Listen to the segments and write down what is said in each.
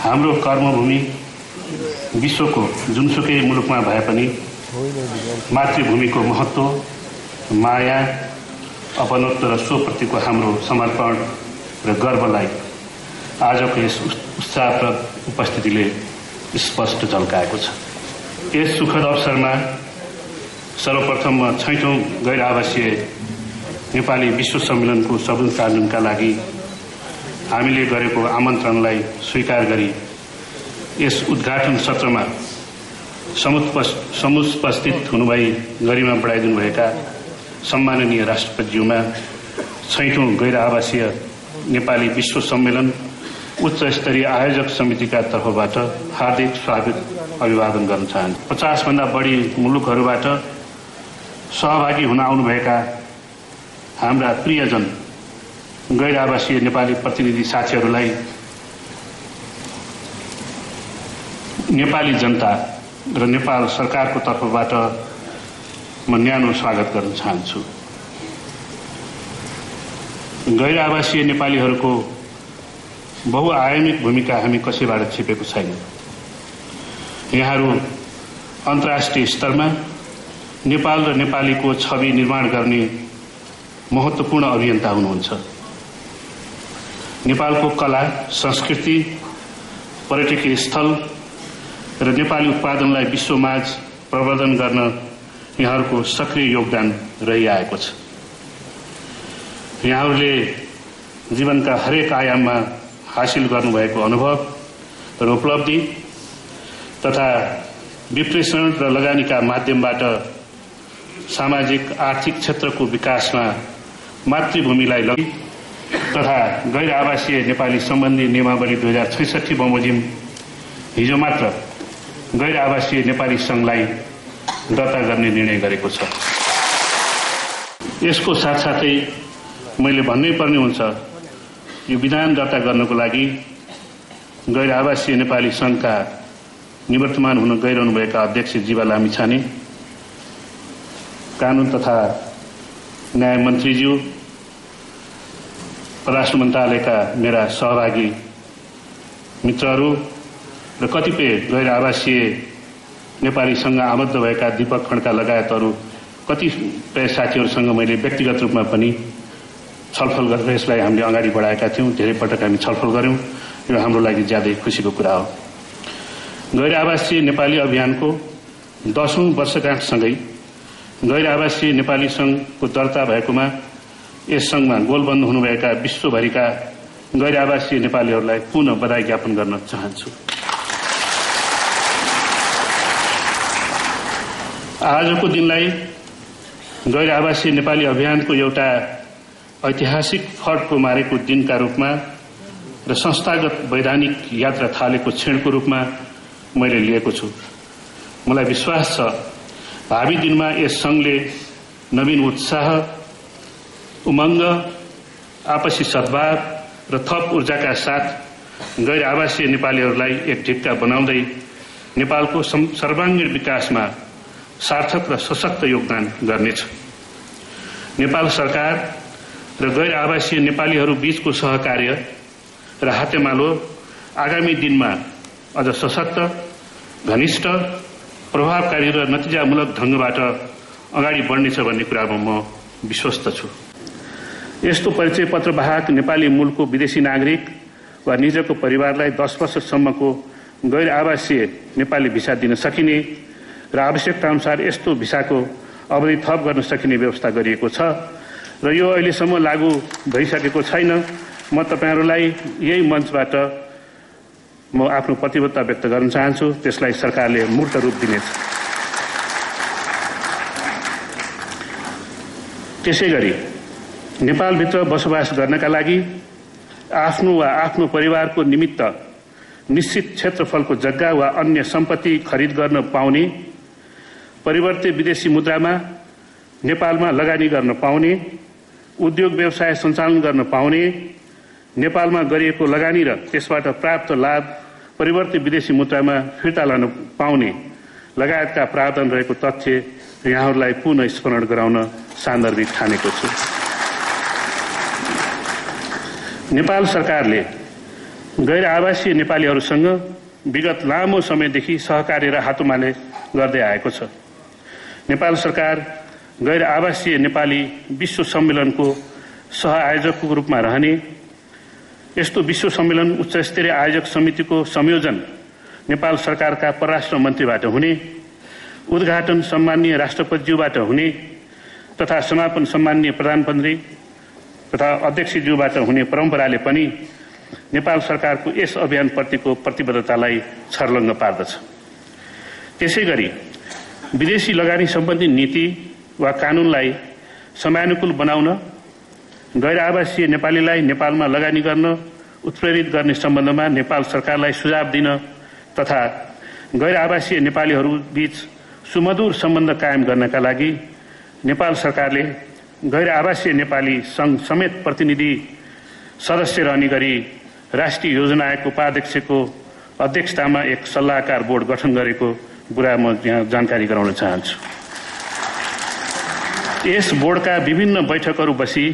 हाम्रो कर्मभूमि विश्वको जुनसुकै मुलुकमा भए पनि मातृभूमिको महत्व, माया, अपनत्व र स्वप्रतिको हाम्रो समर्पण र गर्वलाई आजको यस उत्साहप्रद उपस्थितिले स्पष्ट झल्काएको छ। यस सुखद अवसरमा सर्वप्रथम 6औं गैर आवासीय नेपाली विश्व सम्मेलनको सगुन कार्यान्वयनका लागि हामीले गरेको आमन्त्रणलाई स्वीकार गरी यस उद्घाटन सत्रमा समुपस्थित हुनुभई गरिमा बढाइदिनुभएका सम्माननीय राष्ट्रपतिज्यूमा 6औं गैर आवासीय नेपाली विश्व सम्मेलन उच्च स्तरीय आयोजक समितिका तर्फबाट हार्दिक स्वागत अभिवादन गर्न चाहन्छु। 50 भन्दा बढी मुलुकहरूबाट सहभागी हुन आउनुभएका हाम्रा प्रियजन गैर आवासीय नेपाली प्रतिनिधि साथीहरूलाई नेपाली जनता र नेपाल सरकारको तर्फबाट म न्यानो स्वागत गर्न चाहन्छु। गैर आवासीय नेपालीहरूको बहुआयामिक भूमिका हामी कसैबाट छिपेको छैन। यहाँहरू अन्तर्राष्ट्रिय स्तरमा नेपाल र नेपालीको छवि निर्माण गर्ने महत्त्वपूर्ण अभियन्ता हुनुहुन्छ। नेपालको कला, संस्कृति, पर्यटकीय स्थल र नेपाली उत्पादनलाई विश्वमाझ प्रवर्धन गर्न यहाँहरूको सक्रिय योगदान रहिआएको छ। यहाँहरूले जीवनका हरेक आयाममा हासिल गर्नुभएको अनुभव र उपलब्धि तथा विश्लेषण र लगानीका माध्यमबाट सामाजिक आर्थिक क्षेत्रको विकासमा मातृभूमिलाई लगी तथा गैर आवासीय नेपाली सम्बन्धी नियमावली 2066 बमोजिम हिजो मात्र गैर आवासीय नेपाली संघलाई दर्ता गर्ने निर्णय गरेको छ। यसको साथसाथै मैले भन्नै पर्ने हुन्छ, यो विधान दर्ता गर्नको लागि गैर आवासीय नेपाली संघका निवर्तमान हुन गइरहनुभएका अध्यक्ष जीवा लामिछाने, कानून तथा न्याय मन्त्रीज्यू, परराष्ट्र मन्त्रालयका मेरा सहभागी मित्रहरू र कतिपय गैर आवासीय नेपालीसँग आबद्ध भएका दीपक खड्का लगायत अरू कतिपय साथीहरूसँग मैले व्यक्तिगत रूपमा पनि छलफल गरेर यसलाई हामीले अगाडि बढाएका थियौँ। धेरै पटक हामी छलफल गर्यौँ। यो हाम्रो लागि ज्यादै खुसीको कुरा हो। गैर आवासीय नेपाली अभियानको 10औं वर्षगाँठसँगै गैर आवासीय नेपाली संघको दर्ता भएकोमा यस संघमा गोलबन्द हुनुभएका विश्वभरिका गैर आवासीय नेपालीहरूलाई पुनः बधाई ज्ञापन गर्न चाहन्छु। आजको दिनलाई गैर आवासीय नेपाली अभियानको एउटा ऐतिहासिक फड्को मारेको दिनका रूपमा र संस्थागत वैधानिक यात्रा थालेको क्षणको रूपमा मैले लिएको छु। मलाई विश्वास छ भावी दिनमा यस संघले नवीन उत्साह, उमंग, आपसी सद्भाव र थप ऊर्जाका साथ गैर आवासीय नेपालीहरूलाई एक ढिक्का बनाउँदै नेपालको सर्वाङ्गीण विकासमा सार्थक र सशक्त योगदान गर्नेछ। नेपाल सरकार र गैर आवासीय नेपालीहरू बीचको सहकार्य र हातेमालो आगामी दिनमा अझ सशक्त, घनिष्ठ, प्रभावकारी र नतिजामूलक ढंगबाट अगाडि बढ्नेछ भन्ने कुरामा म विश्वस्त छु। यस्तो परिचय पत्र बाहेक नेपाली मूलको विदेशी नागरिक वा निजको परिवारलाई 10 वर्षसम्मको गैर आवासीय नेपाली भिसा दिन सकिने र आवश्यकता अनुसार यस्तो भिसाको अवधि थप गर्न सकिने व्यवस्था गरिएको छ र यो अहिलेसम्म लागू भइसकेको छैन। म तपाईहरुलाई यही मञ्चबाट म आफ्नो प्रतिबद्धता व्यक्त गर्न चाहन्छु। त्यसलाई सरकारले मूर्त रूप दिनेछ। त्यसैगरी नेपालभित्र बसोबास गर्नका लागि आफ्नो वा आफ्नो परिवारको निमित्त निश्चित क्षेत्रफलको जग्गा वा अन्य सम्पत्ति खरिद गर्न पाउने, परिवर्तित विदेशी मुद्रामा नेपालमा लगानी गर्न पाउने, उद्योग व्यवसाय सञ्चालन गर्न पाउने, नेपालमा गरिएको लगानी र त्यसबाट प्राप्त लाभ परिवर्तित विदेशी मुद्रामा फिर्ता लान पाउने लगायतका प्रावधान रहेको तथ्य यहाँहरूलाई पुनः स्मरण गराउन सान्दर्भिक ठानेको छु। नेपाल सरकारले गैर आवासीय नेपालीहरूसँग विगत लामो समयदेखि सहकार्य र हातुमाले गर्दै आएको छ। नेपाल सरकार गैर आवासीय नेपाली विश्व सम्मेलनको सह-आयोजकको रूपमा रहने, यस्तो विश्व सम्मेलन उच्चस्तरीय आयोजक समितिको संयोजन नेपाल सरकारका परराष्ट्र मन्त्रीबाट हुने, उद्घाटन सम्माननीय राष्ट्रपतिज्यूबाट हुने तथा समापन सम्माननीय प्रधानमन्त्री तथा अध्यक्षज्यूबाट हुने परम्पराले पनि नेपाल सरकारको यस अभियानप्रतिको प्रतिबद्धतालाई छर्लङ्ग पार्दछ। त्यसैगरी विदेशी लगानी सम्बन्धी नीति वा कानूनलाई समयानुकूल बनाउन, गैर आवासीय नेपालीलाई नेपालमा लगानी गर्न उत्प्रेरित गर्ने सम्बन्धमा नेपाल सरकारलाई सुझाव दिन तथा गैर आवासीय नेपालीहरू बीच सुमधुर सम्बन्ध कायम गर्नका लागि नेपाल सरकारले गैर आवासीय नेपाली संघ समेत प्रतिनिधि सदस्य रहने गरी राष्ट्रिय योजना आयोगको उपाध्यक्षको अध्यक्षतामा एक सल्लाहकार बोर्ड गठन गरेको कुरा म यहाँ जानकारी गराउन चाहन्छु। यस बोर्डका विभिन्न बैठकहरू बसी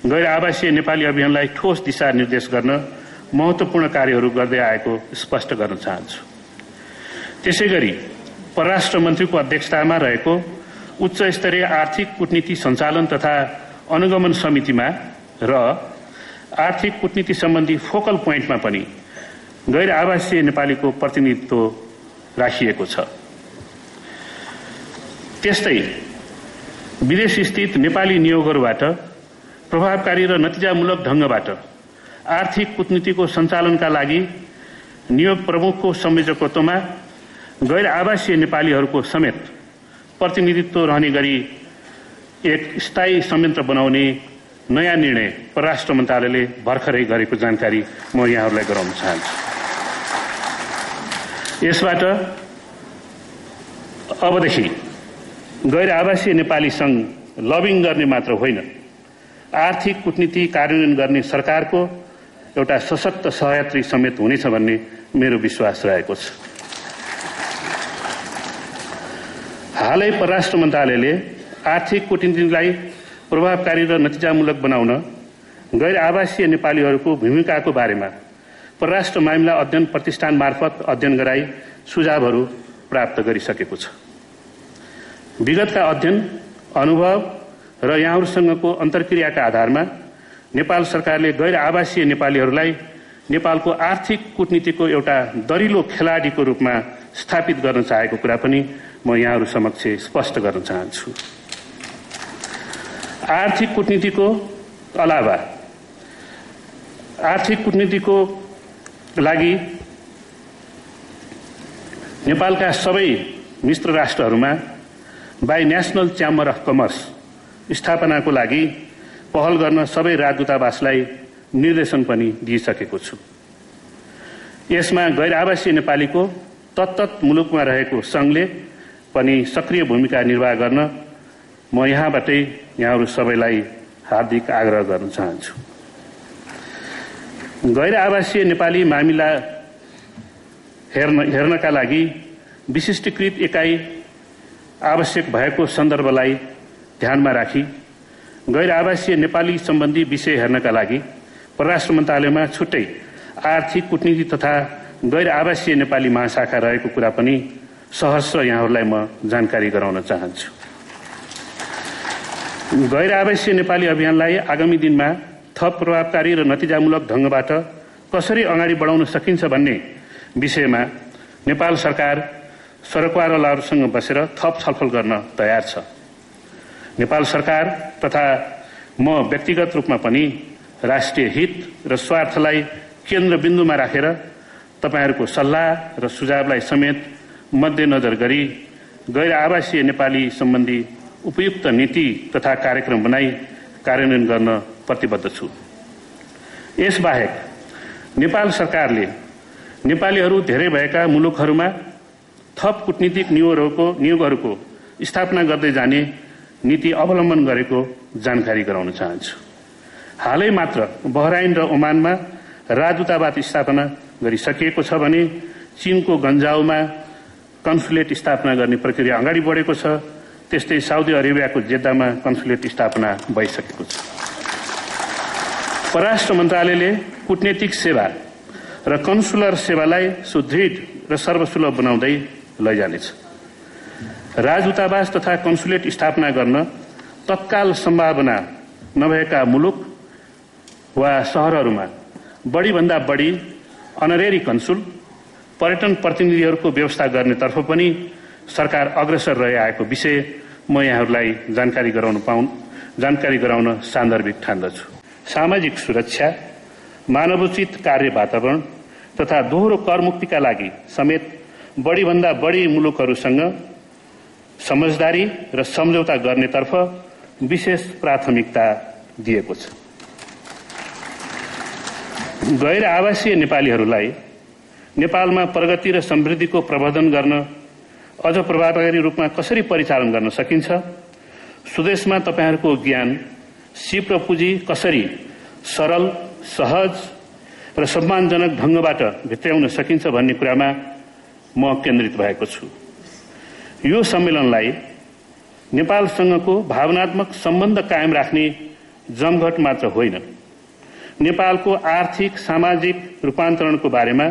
गैर आवासीय नेपाली अभियानलाई ठोस दिशा निर्देश गर्न महत्वपूर्ण कार्यहरू गर्दै आएको स्पष्ट गर्न चाहन्छु। त्यसैगरी परराष्ट्र मन्त्रीको अध्यक्षतामा रहेको उच्च स्तरीय आर्थिक कूटनीति सञ्चालन तथा अनुगमन समितिमा र आर्थिक कूटनीति सम्बन्धी फोकल पोइन्टमा पनि गैर आवासीय नेपालीको प्रतिनिधित्व राखिएको छ। त्यस्तै विदेश स्थित नेपाली नियोगहरूबाट प्रभावकारी र नतिजामूलक ढंगबाट आर्थिक कूटनीतिको सञ्चालनका लागि नियोग प्रमुखको संयोजकत्वमा गैर आवासीय नेपालीहरूको समेत प्रतिनिधित्व रहने गरी एक स्थायी संयन्त्र बनाउने नयाँ निर्णय परराष्ट्र मन्त्रालयले भर्खरै गरेको जानकारी म यहाँहरूलाई गराउन चाहन्छु। यसबाट अबदेखि गैर आवासीय नेपाली संघ लबिङ गर्ने मात्र होइन, आर्थिक कूटनीति कार्यान्वयन गर्ने सरकारको एउटा सशक्त सहयात्री समेत हुनेछ भन्ने मेरो विश्वास रहेको छ। हालै परराष्ट्र मन्त्रालयले आर्थिक कूटनीतिलाई प्रभावकारी र नतिजामूलक बनाउन गैर आवासीय नेपालीहरूको भूमिकाको बारेमा परराष्ट्र मामिला अध्ययन प्रतिष्ठान मार्फत अध्ययन गराई सुझावहरू प्राप्त गरिसकेको छ। विगतका अध्ययन, अनुभव र यहाँहरूसँगको अन्तर्क्रियाका आधारमा नेपाल सरकारले गैर आवासीय नेपालीहरूलाई नेपालको आर्थिक कूटनीतिको एउटा दरिलो खेलाडीको रूपमा स्थापित गर्न चाहेको कुरा पनि म यहाँहरू समक्ष स्पष्ट गर्न चाहन्छु। आर्थिक कूटनीतिको अलावा आर्थिक कूटनीतिको लागि नेपालका सबै मित्र राष्ट्रहरूमा by national chamber of commerce स्थापनाको लागि पहल गर्न सबै राजदूतावासलाई निर्देशन पनि दिइसकेको छु। यसमा गैर आवासीय नेपालीको तत्तत मुलुकमा रहेको संघले पनि सक्रिय भूमिका निर्वाह गर्न म यहाँबाटै यहाँहरू सबैलाई हार्दिक आग्रह गर्न चाहन्छु। गैर आवासीय नेपाली मामिला हेर्नका लागि विशिष्टीकृत एकाइ आवश्यक भएको सन्दर्भलाई ध्यानमा राखी गैर आवासीय नेपाली सम्बन्धी विषय हेर्नका लागि परराष्ट्र मन्त्रालयमा छुट्टै आर्थिक कूटनीति तथा गैर आवासीय नेपाली महाशाखा रहेको कुरा पनि सहर्ष यहाँहरूलाई म जानकारी गराउन चाहन्छु। गैर आवासीय नेपाली अभियानलाई आगामी दिनमा थप प्रभावकारी र नतिजामूलक ढंगबाट कसरी अगाडि बढाउन सकिन्छ भन्ने विषयमा नेपाल सरकार सरकारवालाहरूसँग बसेर थप छलफल गर्न तयार छ। नेपाल सरकार तथा म व्यक्तिगत रूपमा पनि राष्ट्रिय हित र स्वार्थलाई केन्द्रबिन्दुमा राखेर तपाईहरूको सल्लाह र सुझावलाई समेत मध्यनजर गरी गैर आवासीय नेपाली सम्बन्धी उपयुक्त नीति तथा कार्यक्रम बनाई कार्यान्वयन गर्न प्रतिबद्ध छु। यसबाहेक नेपाल सरकारले नेपालीहरू धेरै भएका मुलुकहरूमा थप कूटनीतिक नियोगहरूको स्थापना गर्दै जाने नीति अवलम्बन गरेको जानकारी गराउन चाहन्छु। हालै मात्र बहराइन र ओमानमा राजदूतावास स्थापना गरिसकिएको छ भने चीनको गन्जाउमा कन्सुलेट स्थापना गर्ने प्रक्रिया अगाडि बढेको छ। त्यस्तै साउदी अरेबियाको जेद्दामा कन्सुलेट स्थापना भइसकेको छ। परराष्ट्र मन्त्रालयले कूटनीतिक सेवा र कन्सुलर सेवालाई सुदृढ र सर्वसुलभ बनाउँदै लैजानेछ। राजदूतावास तथा कन्सुलेट स्थापना गर्न तत्काल सम्भावना नभएका मुलुक वा शहरहरूमा बढीभन्दा बढी अनरेरी कन्सुल पर्यटन प्रतिनिधिहरूको व्यवस्था गर्नेतर्फ पनि सरकार अग्रसर रहि आएको विषय म यहाँहरूलाई जानकारी गराउन सान्दर्भिक ठान्दछु। सामाजिक सुरक्षा, मानवोचित कार्य वातावरण तथा दोहोरो करमुक्तिका लागि समेत बढीभन्दा बढी मुलुकहरूसँग समझदारी र सम्झौता गर्नेतर्फ विशेष प्राथमिकता दिएको छ। गैर आवासीय नेपालीहरूलाई नेपालमा प्रगति र समृद्धिको प्रवर्धन गर्न अझ प्रभावकारी रूपमा कसरी परिचालन गर्न सकिन्छ, स्वदेशमा तपाईहरूको ज्ञान, सिप र पुँजी कसरी सरल, सहज र सम्मानजनक ढंगबाट भित्र्याउन सकिन्छ भन्ने कुरामा म केन्द्रित भएको छु। यो सम्मेलनलाई नेपालसँगको भावनात्मक सम्बन्ध कायम राख्ने जमघट मात्र होइन, नेपालको आर्थिक सामाजिक रूपान्तरणको बारेमा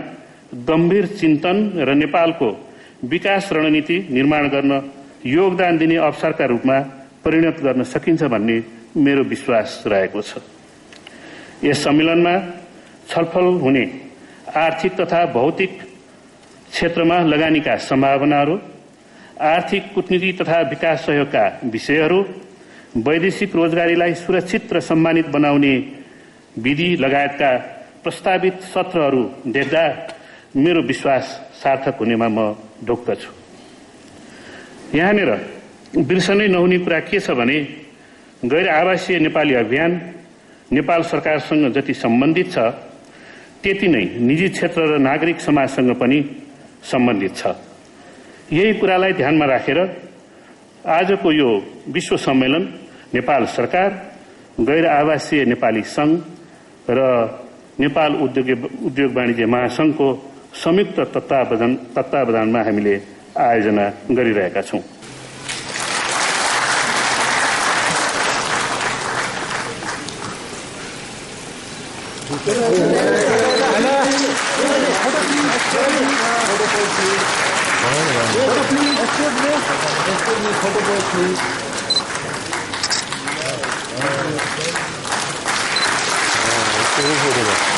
गम्भीर चिन्तन र नेपालको विकास रणनीति निर्माण गर्न योगदान दिने अवसरका रूपमा परिणत गर्न सकिन्छ भन्ने मेरो विश्वास रहेको छ। यस सम्मेलनमा छलफल हुने आर्थिक तथा भौतिक क्षेत्रमा लगानीका सम्भावनाहरू, आर्थिक कूटनीति तथा विकास सहयोगका विषयहरू, वैदेशिक रोजगारीलाई सुरक्षित र सम्मानित बनाउने विधि लगायतका प्रस्तावित सत्रहरू देख्दा मेरो विश्वास सार्थक हुनेमा म ढुक्क छु। यहाँनिर बिर्सनै नहुने कुरा के छ भने गैर आवासीय नेपाली अभियान नेपाल सरकारसँग जति सम्बन्धित छ त्यति नै निजी क्षेत्र र नागरिक समाजसँग पनि सम्बन्धित छ। यही कुरालाई ध्यानमा राखेर आजको यो विश्व सम्मेलन नेपाल सरकार, गैर आवासीय नेपाली संघ र नेपाल उद्योग वाणिज्य महासंघको संयुक्त तत्वावधानमा हामीले आयोजना गरिरहेका छौं।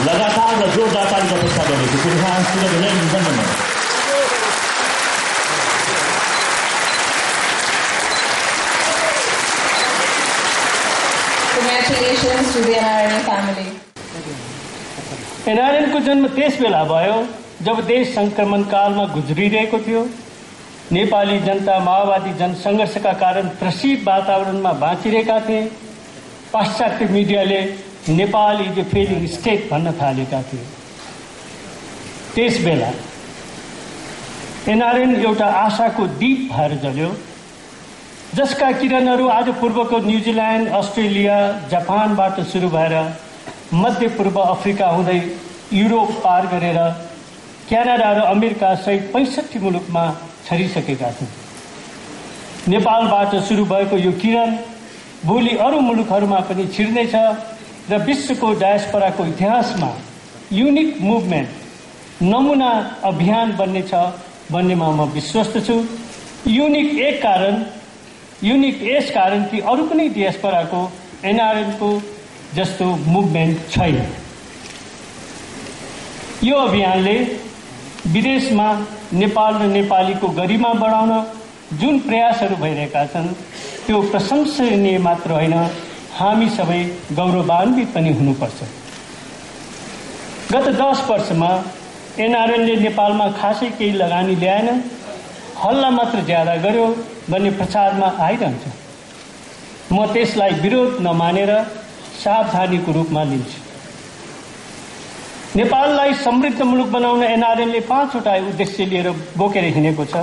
लगातार र जोरदार तालिका प्रस्ताव गरेको Congratulations to the NRN family. NRN को जन्म त्यस बेला भयो जब देश संक्रमण कालमा गुज्रिरहेको थियो। नेपाली जनता माओवादी जनसंघर्षका कारण त्रसित वातावरणमा बाँचिरहेका थिए। पाश्चात्य मिडियाले Nepal is a failing state भन्न थालेका थिए। त्यस बेला एनआरएन एउटा आशाको दीप भएर जल्यो, जसका किरणहरू आज पूर्वको न्यूजील्यान्ड, अस्ट्रेलिया, जापानबाट सुरु भएर मध्य पूर्व अफ्रिका हुँदै युरोप पार गरेर क्यानाडा र अमेरिका सहित 65 मुलुकमा छरिसकेका छन्। नेपालबाट सुरु भएको यो किरण भोलि अरू मुलुकहरूमा पनि छिर्नेछ र विश्वको डायस्पोराको इतिहासमा युनिक मुभमेन्ट, नमुना अभियान बन्नेछ भन्नेमा म विश्वस्त छु। युनिक यस कारण कि अरू कुनै डायस्पोराको एनआरएनको जस्तो मुभमेन्ट छैन। यो अभियानले विदेशमा नेपाल र नेपालीको गरिमा बढाउन जुन प्रयासहरू भइरहेका छन् त्यो प्रशंसनीय मात्र होइन, हामी सबै गौरवान्वित पनि हुनुपर्छ। गत 10 वर्षमा एनआरएनले नेपालमा खासै केही लगानी ल्याएन, हल्ला मात्र ज्यादा गर्यो भन्ने प्रचारमा आइरहन्छ। म त्यसलाई विरोध नमानेर सावधानीको रूपमा लिन्छु। नेपाललाई समृद्ध मुलुक बनाउन एनआरएनले 5वटा उद्देश्य लिएर बोकेर हिँडेको छ।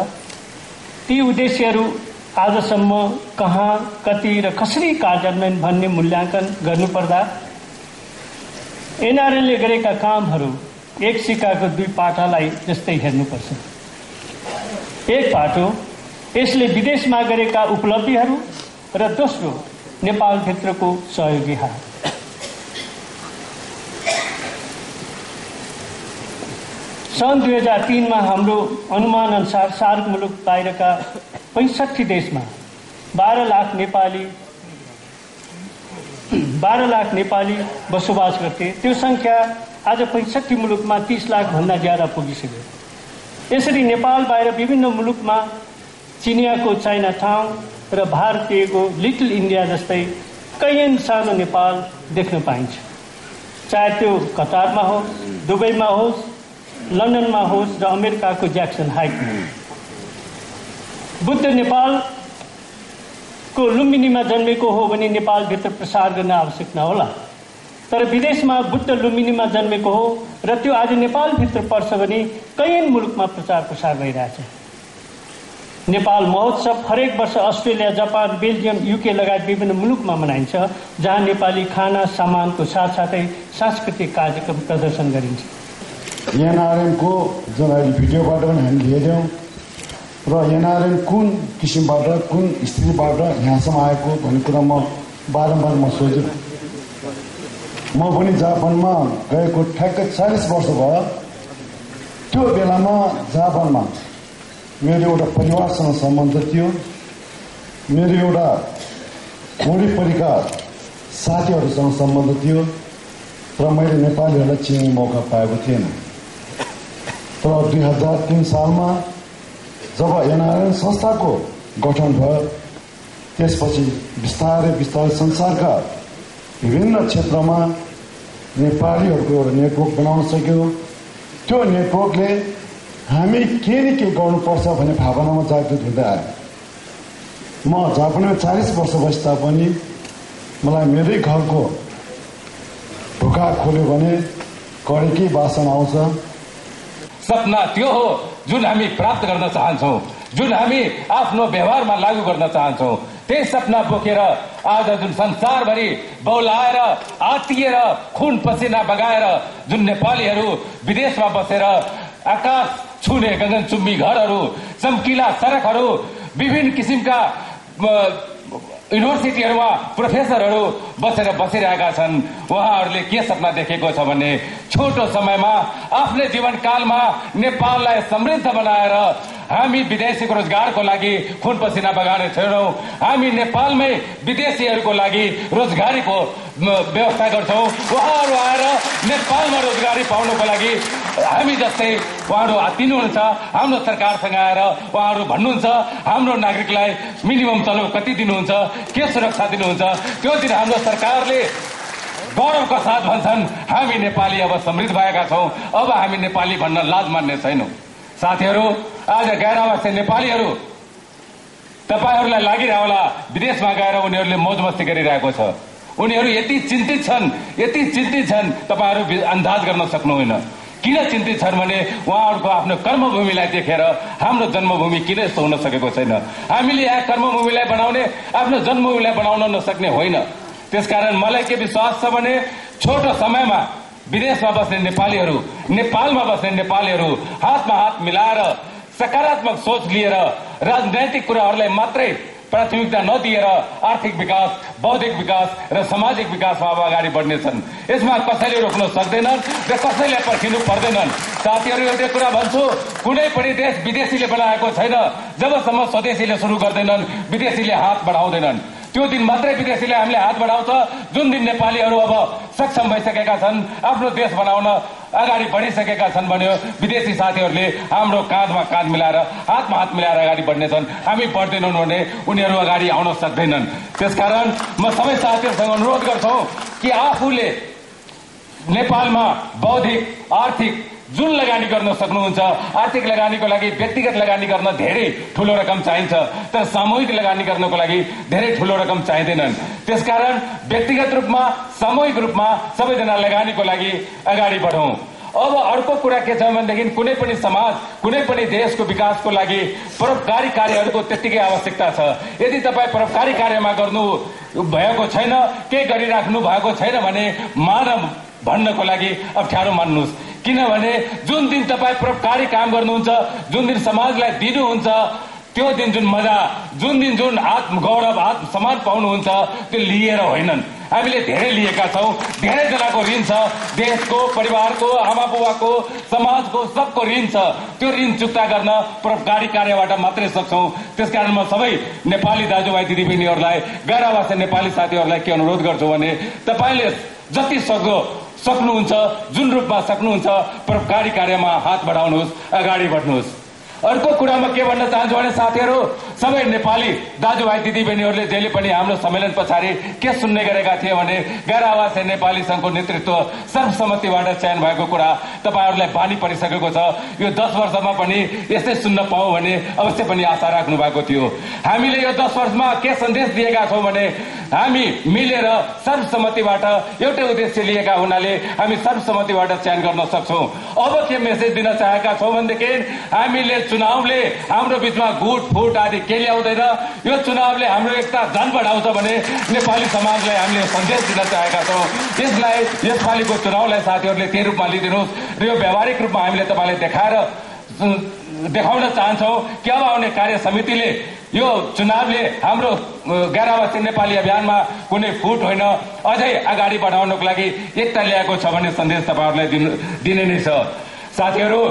ती उद्देश्यहरू आजसम्म कहाँ, कति र कसरी कार्यान्वयन भन्ने मूल्याङ्कन गर्नुपर्दा एनआरएनले गरेका कामहरू एक सिक्काको 2 पाटालाई जस्तै हेर्नुपर्छ। एक पाटो यसले विदेशमा गरेका उपलब्धिहरू र दोस्रो नेपालभित्रको सहयोगी हात। सन् 2003 मा हाम्रो अनुमान अनुसार सार्क मुलुक बाहिरका 65 देशमा 12 लाख नेपाली बसोबास गर्थे। त्यो संख्या आज 65 मुलुकमा 30 लाख भन्दा ज्यादा पुगिसक्यो। यसरी नेपाल बाहिर विभिन्न मुलुकमा चिनियाको चाइना टाउन र भारतीयको लिटल इन्डिया जस्तै कैयन सानो नेपाल देख्न पाइन्छ। चाहे त्यो कतारमा होस्, दुबईमा होस्, लन्डनमा होस् र अमेरिकाको ज्याक्सन हाइटमा। बुद्ध नेपालको लुम्बिनीमा जन्मेको हो भने नेपालभित्र प्रसार गर्न आवश्यक नहोला, तर विदेशमा बुद्ध लुम्बिनीमा जन्मेको हो र त्यो आज नेपालभित्र पर्छ भने कैयन मुलुकमा प्रचार प्रसार भइरहेछ। नेपाल महोत्सव हरेक वर्ष अस्ट्रेलिया, जापान, बेल्जियम, युके लगायत विभिन्न मुलुकमा मनाइन्छ, जहाँ नेपाली खाना सामानको साथसाथै सांस्कृतिक कार्यक्रम प्रदर्शन गरिन्छ। एनआरएमको जुन अहिले भिडियोबाट पनि हामीले हेऱ्यौँ र एनआरएम कुन किसिमबाट कुन स्थितिबाट यहाँसम्म आएको भन्ने कुरा म बारम्बार सोध्छु। म पनि जापानमा गएको ठ्याक्कै 40 वर्ष भयो। त्यो बेलामा जापानमा मेरो एउटा परिवारसँग सम्बन्ध थियो, मेरो एउटा वरिपरिका साथीहरूसँग सम्बन्ध थियो र मैले नेपालीहरूलाई चिन्ने मौका पाएको थिएन। तर 2003 सालमा जब एनआरएन संस्थाको गठन भयो, त्यसपछि बिस्तारै बिस्तारै संसारका विभिन्न क्षेत्रमा नेपालीहरूको एउटा नेटवर्क बनाउन सक्यो। त्यो नेटवर्कले हामी के न के गर्नुपर्छ भन्ने भावनामा जागृत हुँदै आयो। म जापानमा 40 वर्ष बसे तापनि मलाई मेरै घरको ढोका खोल्यो भने कडेकै वासना आउँछ। सपना त्यो हो जुन हामी प्राप्त गर्न चाहन्छौँ, जुन हामी आफ्नो व्यवहारमा लागू गर्न चाहन्छौँ। त्यही सपना बोकेर आज जुन संसारभरि बौलाएर आत्तिएर खुन पसिना बगाएर जुन नेपालीहरू विदेशमा बसेर आकाश छुने गगनचुम्बी घरहरू, चम्किला सडकहरू, विभिन्न किसिमका युनिभर्सिटीहरूमा प्रोफेसरहरू बसिरहेका छन्। उहाँहरूले के सपना देखेको छ भने छोटो समयमा आफ्नै जीवनकालमा नेपाललाई समृद्ध बनाएर हामी विदेशीको रोजगारको लागि खुन पसिना बगाउने छैनौँ। हामी नेपालमै विदेशीहरूको लागि रोजगारीको व्यवस्था गर्छौँ। उहाँहरू आएर नेपालमा रोजगारी पाउनको लागि हामी जस्तै उहाँहरू हात्तिनुहुन्छ। हाम्रो सरकारसँग आएर उहाँहरू भन्नुहुन्छ हाम्रो नागरिकलाई मिनिमम तलब कति दिनुहुन्छ, के सुरक्षा दिनुहुन्छ। त्यो दिन हाम्रो सरकारले गौरवका साथ भन्छन् हामी नेपाली अब समृद्ध भएका छौँ, अब हामी नेपाली भन्न लाज मान्ने छैनौँ। साथीहरू, आज गैर आवासीय नेपालीहरू तपाईहरूलाई लागिरह होला विदेशमा गएर उनीहरूले मौज मस्ती गरिरहेको छ। उनीहरू यति चिन्तित छन् तपाईहरू अन्दाज गर्न सक्नुहुन्न। किन चिन्तित छन् भने उहाँहरूको आफ्नो कर्मभूमिलाई देखेर हाम्रो जन्मभूमि किन यस्तो हुन सकेको छैन। हामीले यहाँ कर्मभूमिलाई बनाउने, आफ्नो जन्मभूमिलाई बनाउन नसक्ने होइन। त्यसकारण मलाई के विश्वास छ भने छोटो समयमा विदेशमा बस्ने नेपालीहरू, नेपालमा बस्ने नेपालीहरू हातमा हात मिलाएर सकारात्मक सोच लिएर राजनैतिक कुराहरूलाई मात्रै प्राथमिकता नदिएर आर्थिक विकास, बौद्धिक विकास र सामाजिक विकासमा अगाडि बढ्नेछन्। यसमा कसैले रोक्न सक्दैनन् र कसैले पर्खिनु पर्दैनन्। साथीहरू, एउटा कुरा भन्छु, कुनै पनि देश विदेशीले बनाएको छैन जबसम्म स्वदेशीले सुरु गर्दैनन्, विदेशीले हात बढाउँदैनन्। त्यो दिन मात्रै विदेशीले हामीले हात बढाउँछ जुन दिन नेपालीहरू अब सक्षम भइसकेका छन्, आफ्नो देश बनाउन अगाडि बढिसकेका छन् भन्यो विदेशी साथीहरूले हाम्रो काँधमा काँध मिलाएर हातमा हात मिलाएर अगाडि बढ्नेछन्। हामी बढ्दैनौँ भने उनीहरू अगाडि आउन सक्दैनन्। त्यसकारण म सबै साथीहरूसँग अनुरोध गर्छौँ कि आफूले नेपालमा बौद्धिक, आर्थिक जुन लगानी गर्न सक्नुहुन्छ, आर्थिक लगानीको लागि व्यक्तिगत लगानी गर्न धेरै ठूलो रकम चाहिन्छ, तर सामूहिक लगानी गर्नको लागि धेरै ठूलो रकम चाहिँदैनन्। त्यसकारण व्यक्तिगत रूपमा, सामूहिक रूपमा सबैजना लगानीको लागि अगाडि बढौँ। अब अर्को कुरा के छ भनेदेखि कुनै पनि समाज, कुनै पनि देशको विकासको लागि परोपकारी कार्यहरूको त्यत्तिकै आवश्यकता छ। यदि तपाईँ परोपकारी कार्यमा गर्नु भएको छैन, केही गरिराख्नु भएको छैन भने मानव भन्नको लागि अप्ठ्यारो मान्नुहोस्। किनभने जुन दिन तपाईँ परोपकारी काम गर्नुहुन्छ, जुन दिन समाजलाई दिनुहुन्छ, त्यो दिन जुन मजा, जुन दिन जुन आत्मगौरव, आत्मसम्मान पाउनुहुन्छ, त्यो लिएर होइनन्। हामीले धेरै लिएका छौं। धेरैजनाको ऋण छ, देशको, परिवारको, आमा बुबाको, समाजको, सबको ऋण छ। त्यो ऋण चुक्ता गर्न परोपकारी कार्यबाट मात्रै सक्छौं। त्यसकारण म सबै नेपाली दाजुभाइ दिदीबहिनीहरूलाई, गैर आवासीय नेपाली साथीहरूलाई के अनुरोध गर्छु भने तपाईले जति सक्नुहुन्छ, जुन रूपमा सक्नुहुन्छ, परोपकारी कार्यमा हात बढाउनुहोस्, अगाडि बढ्नुहोस्। अर्को कुरामा के भन्न चाहन्छु भने साथीहरू, सबै नेपाली दाजुभाइ दिदीबहिनीहरूले जहिले पनि हाम्रो सम्मेलन पछाडि के सुन्ने गरेका थिए भने गैर आवासीय नेपाली संघको नेतृत्व सर्वसम्मतिबाट चयन भएको कुरा तपाईहरुलाई बानी परिसकेको छ। यो 10 वर्षमा पनि यस्तै सुन्न पाऊ भने अवश्य पनि आशा राख्नु भएको थियो। हामीले यो 10 वर्षमा के सन्देश दिएका छौं भने हामी मिलेर सर्वसम्मतिबाट एउटै उद्देश्य लिएका हुनाले हामी सर्वसम्मतिबाट चयन गर्न सक्छौं। अब के मेसेज दिन चाहेका छौं भनेदेखि हामीले चुनावले हाम्रो बीचमा गुट फुट आदि के ल्याउँदैन, यो चुनावले हाम्रो एकता झन बढाउँछ भने नेपाली समाजलाई हामीले सन्देश दिन चाहेका छौं। यसलाई यसपालिको चुनावलाई साथीहरूले त्यही रूपमा लिदिनुहोस् र यो व्यावहारिक रूपमा हामीले तपाईलाई देखाउन चाहन्छौं कि अब आउने कार्य समितिले यो चुनावले हाम्रो गैर आवासीय नेपाली अभियानमा कुनै फुट होइन, अझै अगाडि बढाउनको लागि एकता ल्याएको छ भन्ने सन्देश तपाईहरुलाई दिने नै छ। साथीहरू,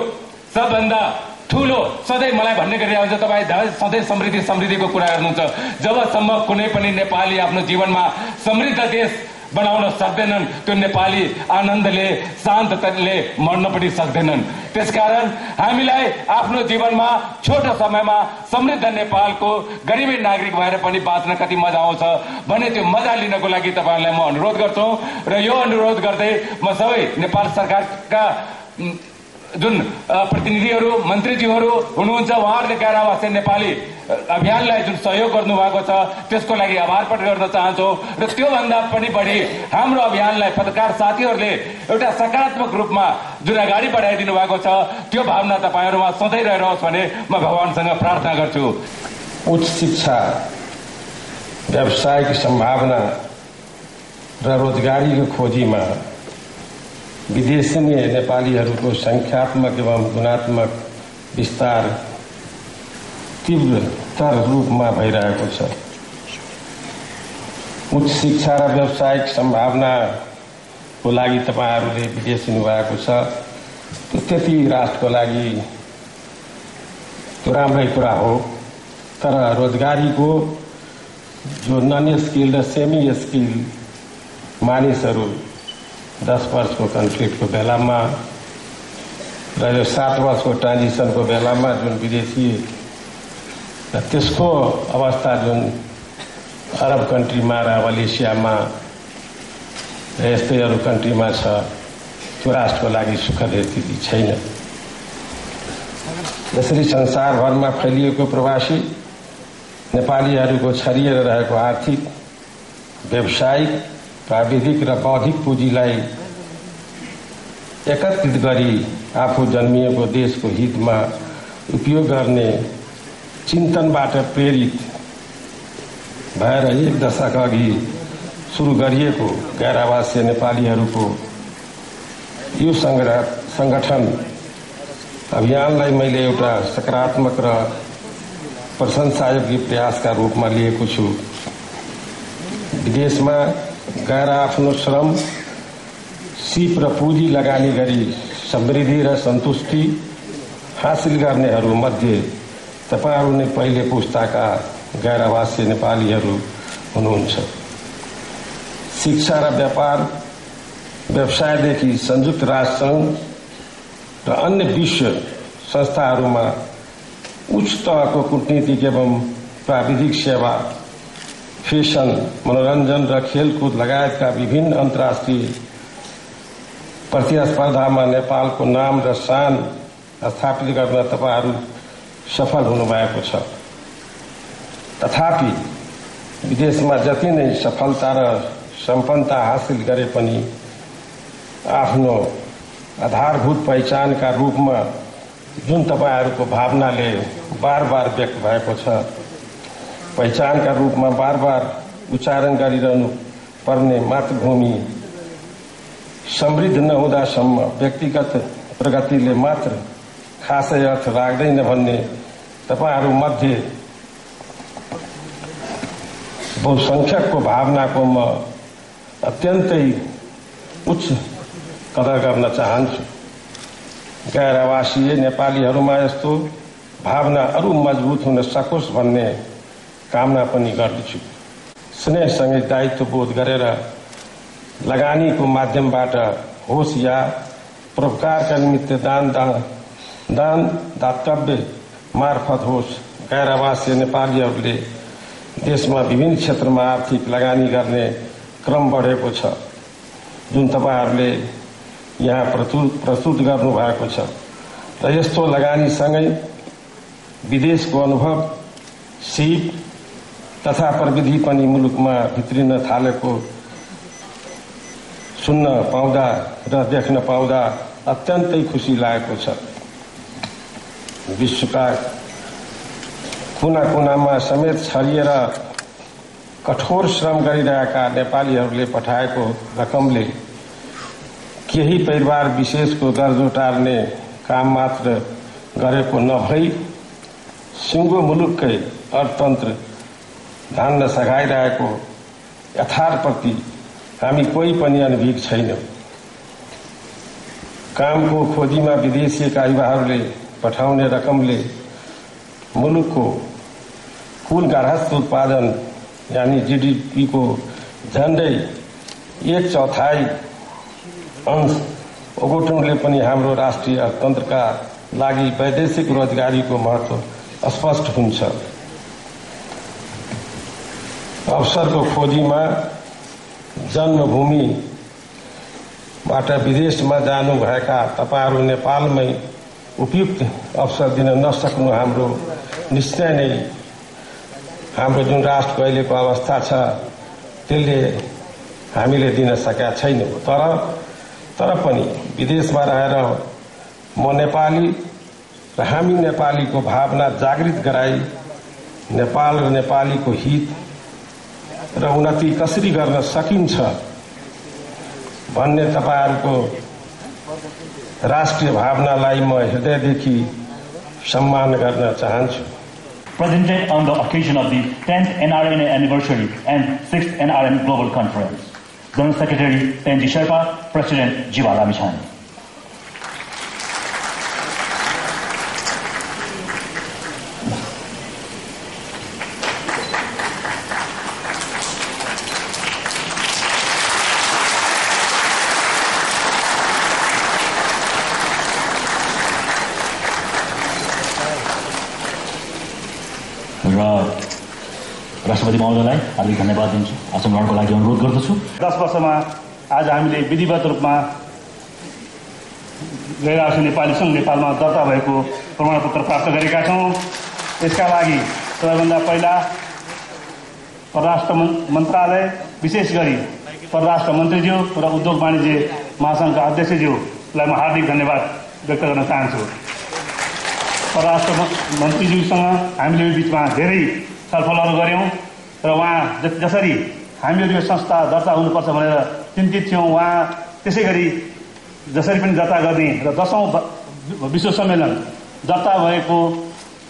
सबभन्दा ठूलो सधैँ मलाई भन्ने गरिरहेको हुन्छ, तपाईँ सधैँ समृद्धिको कुरा गर्नुहुन्छ। जबसम्म कुनै पनि नेपाली आफ्नो जीवनमा समृद्ध देश बनाउन सक्दैनन्, त्यो नेपाली आनन्दले, शान्तताले मर्न पनि सक्दैनन्। त्यसकारण हामीलाई आफ्नो जीवनमा छोटो समयमा समृद्ध नेपालको गरिबी नागरिक भएर पनि बाँच्न कति मजा आउँछ भने त्यो मजा लिनको लागि तपाईहरुलाई म अनुरोध गर्छु। र यो अनुरोध गर्दै म सबै नेपाल सरकारका जुन प्रतिनिधिहरू, मन्त्रीज्यूहरू हुनुहुन्छ, उहाँहरूले गैर आवासीय नेपाली अभियानलाई जुन सहयोग गर्नुभएको छ त्यसको लागि आभार प्रकट गर्न चाहन्छौँ। र त्योभन्दा पनि बढी हाम्रो अभियानलाई पत्रकार साथीहरूले एउटा सकारात्मक रूपमा जुन अगाडि बढाइदिनु भएको छ त्यो भावना तपाईहरुमा सधैँ रहिरहोस् भने म भगवानसँग प्रार्थना गर्छु। उच्च शिक्षा, व्यावसायिक सम्भावना र रोजगारीको खोजीमा विदेशी नेपालीहरूको संख्यात्मक एवं गुणात्मक विस्तार तीव्रतर रूपमा भइरहेको छ। उच्च शिक्षा र व्यावसायिक सम्भावनाको लागि तपाईहरुले विदेश लिनुभएको छ। त्यति राष्ट्रको लागि त्यो राम्रै कुरा हो, तर रोजगारीको जो नन स्किल र सेमी स्किल मानिसहरू 10 वर्षको कन्फ्लिक्टको बेलामा र यो 7 वर्षको ट्रान्जिसनको बेलामा जुन विदेशी र त्यसको अवस्था जुन अरब कन्ट्रीमा र मलेसियामा र यस्तै अरू कन्ट्रीमा छ, त्यो राष्ट्रको लागि सुखद स्थिति छैन। यसरी संसारभरमा फैलिएको प्रवासी नेपालीहरूको छरिएर रहेको आर्थिक, व्यावसायिक, प्राविधिक र बौद्धिक पुँजीलाई एकत्रित गरी आफू जन्मिएको देशको हितमा उपयोग गर्ने चिन्तनबाट प्रेरित भएर 1 दशक अघि सुरु गरिएको गैर आवासीय नेपालीहरूको यो संगठन अभियानलाई मैले एउटा सकारात्मक र प्रशंसायोग्य प्रयासका रूपमा लिएको छु। विदेशमा गएर आफ्नो श्रम, सिप र पुँजी लगानी गरी समृद्धि र सन्तुष्टि हासिल गर्नेहरू मध्ये तपाईहरु नै पहिले पुस्ताका गैर आवासीय नेपालीहरू हुनुहुन्छ। शिक्षा र व्यापार, व्यवसायदेखि संयुक्त राष्ट्र संघ र अन्य विश्व संस्थाहरूमा उच्च तहको कूटनीतिक एवं प्राविधिक सेवा, फेसन, मनोरञ्जन र खेलकुद लगायतका विभिन्न अन्तर्राष्ट्रिय प्रतिस्पर्धामा नेपालको नाम र शान स्थापित गर्न तपाईहरु सफल हुनुभएको छ। तथापि विदेशमा जति नै सफलता र सम्पन्नता हासिल गरे पनि आफ्नो आधारभूत पहिचानका रूपमा जुन तपाईहरुको भावनाले बार-बार व्यक्त भएको छ, पहिचानका रूपमा बार-बार उच्चारण गरिरहनु पर्ने मातृभूमि समृद्ध नहुँदासम्म व्यक्तिगत प्रगतिले मात्र खासै अर्थ राख्दैन भन्ने तपाईहरु मध्ये बहुसंख्यकको भावनाको म अत्यन्तै उच्च कदर गर्न चाहन्छु। गैर आवासीय नेपालीहरूमा यस्तो भावना अरू मजबुत हुन सकोस् भन्ने कामना पनि गर्दछु। स्नेहसँगै दायित्व बोध गरेर लगानीको माध्यमबाट होस् या परोपकारका निमित्त दान दातव्य मार्फत होस्, गैर आवासीय नेपालीहरूले देशमा विभिन्न क्षेत्रमा आर्थिक लगानी गर्ने क्रम बढेको छ, जुन तपाईहरूले यहाँ प्रस्तुत गर्नुभएको छ। र यस्तो लगानीसँगै विदेशको अनुभव, सिप तथा प्रविधि पनि मुलुकमा भित्रिन थालेको सुन्न पाउँदा र देख्न पाउँदा अत्यन्तै खुसी लागेको छ। विश्वका कुना कुनामा समेत छरिएर कठोर श्रम गरिरहेका नेपालीहरूले पठाएको रकमले केही परिवार विशेषको गर्जो टार्ने काम मात्र गरेको नभई सिङ्गो मुलुककै अर्थतन्त्र धान्न सघाइरहेको यथार्थप्रति हामी कोही पनि अनभिज्ञ छैनौं। कामको खोजीमा विदेशीका युवाहरूले पठाउने रकमले मुलुकको कुल गार्हस्थ उत्पादन यानी जीडीपी को झण्डै 1/4 अंश ओगटुङले पनि हाम्रो राष्ट्रिय अर्थतन्त्रका लागि वैदेशिक रोजगारीको महत्व स्पष्ट हुन्छ। अवसरको खोजीमा जन्मभूमिबाट विदेशमा जानुभएका तपाईहरू नेपालमै उपयुक्त अवसर दिन नसक्नु हाम्रो निश्चय नै हाम्रो जुन राष्ट्रको अहिलेको अवस्था छ त्यसले हामीले दिन सकेका छैनौं। तर पनि विदेशमा रहेर म नेपाली र हामी नेपालीको भावना जागृत गराई नेपाल र नेपालीको हित र उन्नति कसरी गर्न सकिन्छ भन्ने तपाईहरूको राष्ट्रिय भावनालाई म हृदयदेखि सम्मान गर्न चाहन्छु। Presented on the occasion of the 10th NRNA anniversary and 6th NRN Global Conference. General Secretary Tenji Sherpa, President Jiva Lamichan. राष्ट्रपति महोदयलाई हार्दिक धन्यवाद दिन्छु। आसन ग्रहणको लागि अनुरोध गर्दछु। 10 वर्षमा आज हामीले विधिवत रूपमा गैर आवासीय नेपाली संघ नेपालमा दर्ता भएको प्रमाणपत्र प्राप्त गरेका छौं। यसका लागि सबैभन्दा पहिला परराष्ट्र मन्त्रालय, विशेष गरी परराष्ट्र मन्त्रीज्यू र उद्योग वाणिज्य महासंघका अध्यक्षज्यूलाई म हार्दिक धन्यवाद व्यक्त गर्न चाहन्छु। परराष्ट्र मन्त्रीज्यूसँग हामीले बीचमा धेरै छलफलहरू गर्यौं र उहाँ जसरी हामीहरू यो संस्था दर्ता हुनुपर्छ भनेर चिन्तित थियौं, उहाँ त्यसै गरी जसरी पनि दर्ता गर्ने र 10औं विश्व सम्मेलन दर्ता भएको